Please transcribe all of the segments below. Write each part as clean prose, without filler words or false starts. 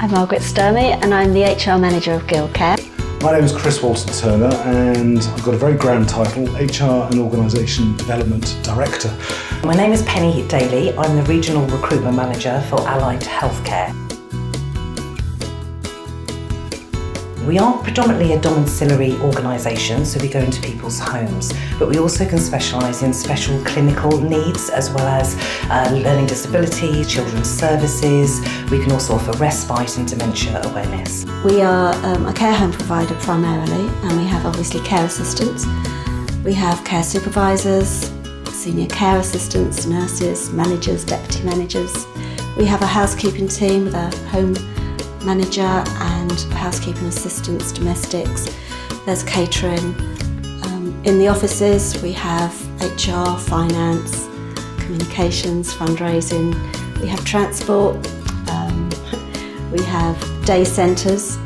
I'm Margaret Sturmey and I'm the HR Manager of Guildcare. My name is Chris Walton-Turner and I've got a very grand title, HR and Organisation Development Director. My name is Penny Daly. I'm the Regional Recruitment Manager for Allied Healthcare. We are predominantly a domiciliary organisation, so we go into people's homes, but we also can specialise in special clinical needs as well as learning disabilities, children's services. We can also offer respite and dementia awareness. We are a care home provider primarily, and we have obviously care assistants. We have care supervisors, senior care assistants, nurses, managers, deputy managers. We have a housekeeping team with a home manager and housekeeping assistants, domestics. There's catering. In the offices we have HR, finance, communications, fundraising. We have transport. We have day centres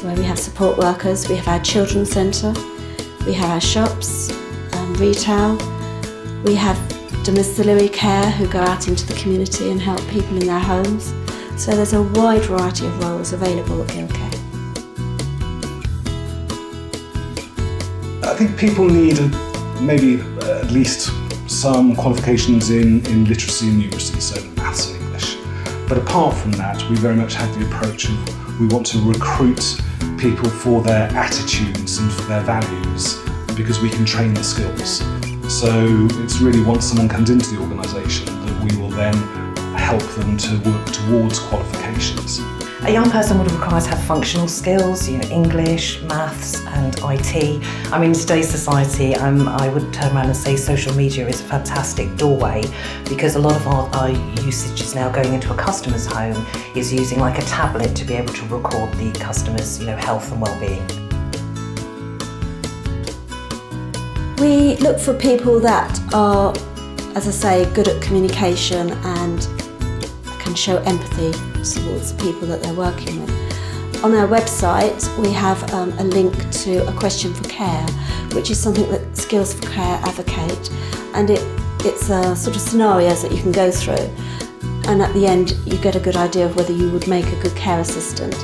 where we have support workers. We have our children's centre. We have our shops, retail. We have domiciliary care who go out into the community and help people in their homes. So there's a wide variety of roles available at Guildcare. I think people need maybe at least some qualifications in literacy and numeracy, so maths and English. But apart from that, we very much have the approach of we want to recruit people for their attitudes and for their values because we can train the skills. So it's really once someone comes into the organisation that we will then help them to work towards qualifications. A young person would require to have functional skills, English, maths and IT. I mean, in today's society, I would turn around and say social media is a fantastic doorway because a lot of our usage is now going into a customer's home is using like a tablet to be able to record the customer's health and well-being. We look for people that are, as I say, good at communication and can show empathy towards the people that they're working with. On our website we have a link to a question for care, which is something that Skills for Care advocate, and it's a sort of scenarios that you can go through, and at the end you get a good idea of whether you would make a good care assistant,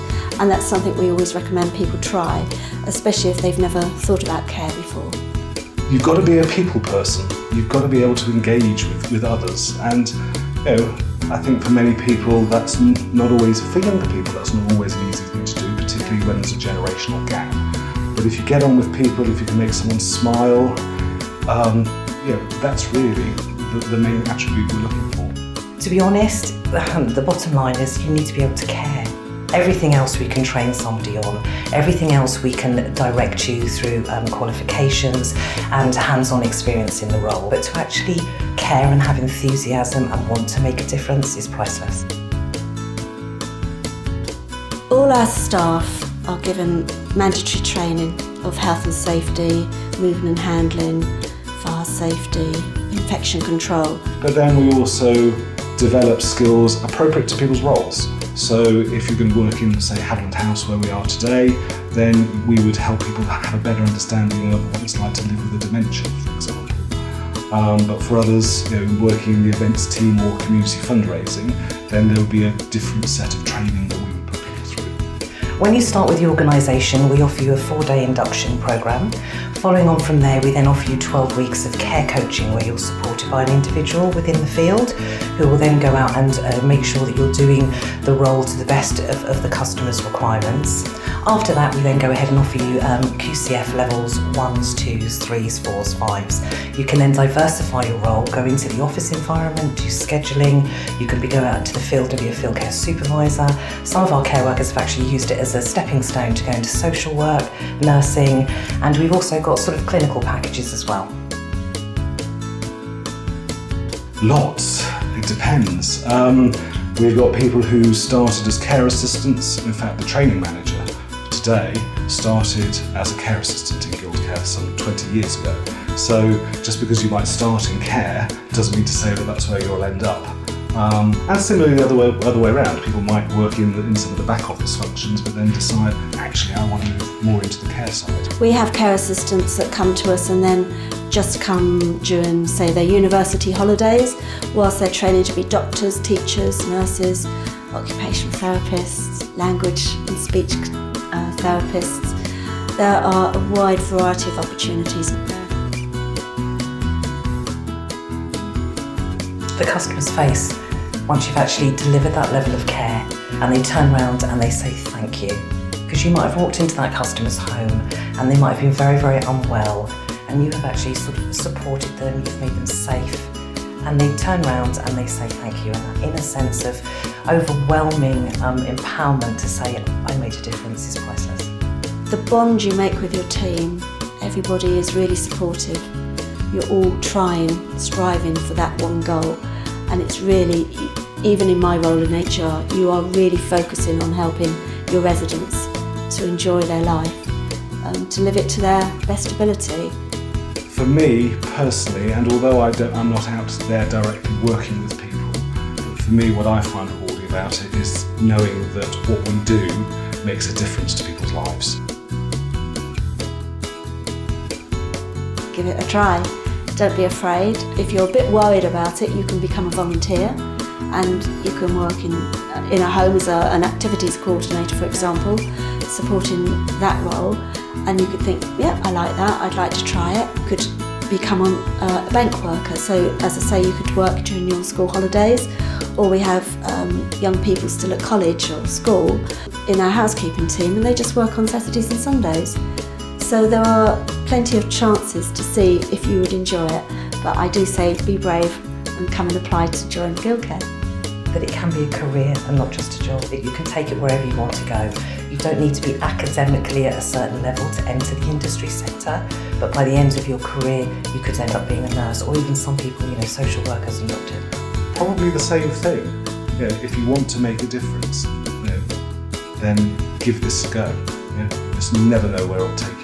and that's something we always recommend people try, especially if they've never thought about care before. You've got to be a people person, you've got to be able to engage with others, and I think for many people that's not always, for younger people that's not always an easy thing to do, particularly when there's a generational gap. But if you get on with people, if you can make someone smile, that's really the main attribute we're looking for. To be honest, the bottom line is you need to be able to care. Everything else we can train somebody on, everything else we can direct you through qualifications and hands-on experience in the role. But to actually care and have enthusiasm and want to make a difference is priceless. All our staff are given mandatory training of health and safety, movement and handling, fire safety, infection control. But then we also develop skills appropriate to people's roles. So if you're going to work in, say, Haviland House where we are today, then we would help people have a better understanding of what it's like to live with a dementia, for example. But for others, working in the events team or community fundraising, then there would be a different set of training that we would put people through. When you start with the organisation, we offer you a 4-day induction programme. Following on from there, we then offer you 12 weeks of care coaching where you're supported by an individual within the field who will then go out and make sure that you're doing the role to the best of the customer's requirements. After that, we then go ahead and offer you QCF levels 1s, 2s, 3s, 4s, 5s. You can then diversify your role, go into the office environment, do scheduling. You can go out into the field and be a field care supervisor. Some of our care workers have actually used it as a stepping stone to go into social work, nursing, and we've also got sort of clinical packages as well. Lots, it depends. We've got people who started as care assistants. In fact, the training manager today started as a care assistant in Guildcare some 20 years ago. So just because you might start in care doesn't mean to say that that's where you'll end up. And similarly the other way around, people might work in some of the back office functions but then decide, actually I want to move more into the care side. We have care assistants that come to us and then just come during, say, their university holidays whilst they're training to be doctors, teachers, nurses, occupational therapists. language and speech therapists. There are a wide variety of opportunities. The customer's face, once you've actually delivered that level of care, and they turn around and they say thank you. Because you might have walked into that customer's home and they might have been very, very unwell, and you have actually sort of supported them, you've made them safe, and they turn around and they say thank you, and that inner sense of overwhelming empowerment to say I made a difference is priceless. The bond you make with your team, everybody is really supportive. You're all trying, striving for that one goal, and it's really, even in my role in HR, you are really focusing on helping your residents to enjoy their life, to live it to their best ability. For me personally, and although I'm not out there directly working with people, but for me what I find rewarding about it is knowing that what we do makes a difference to people's lives. Give it a try. Don't be afraid. If you're a bit worried about it, you can become a volunteer, and you can work in a home as an activities coordinator, for example, supporting that role. And you could think, yeah, I like that, I'd like to try it. You could become a bank worker. So as I say, you could work during your school holidays, or we have young people still at college or school in our housekeeping team, and they just work on Saturdays and Sundays. So there are plenty of chances to see if you would enjoy it. But I do say be brave and come and apply to join Guildcare. That it can be a career and not just a job, that you can take it wherever you want to go. You don't need to be academically at a certain level to enter the industry sector, but by the end of your career you could end up being a nurse, or even some people, social workers and doctors. Probably the same thing. If you want to make a difference, then give this a go. You just never know where it'll take you.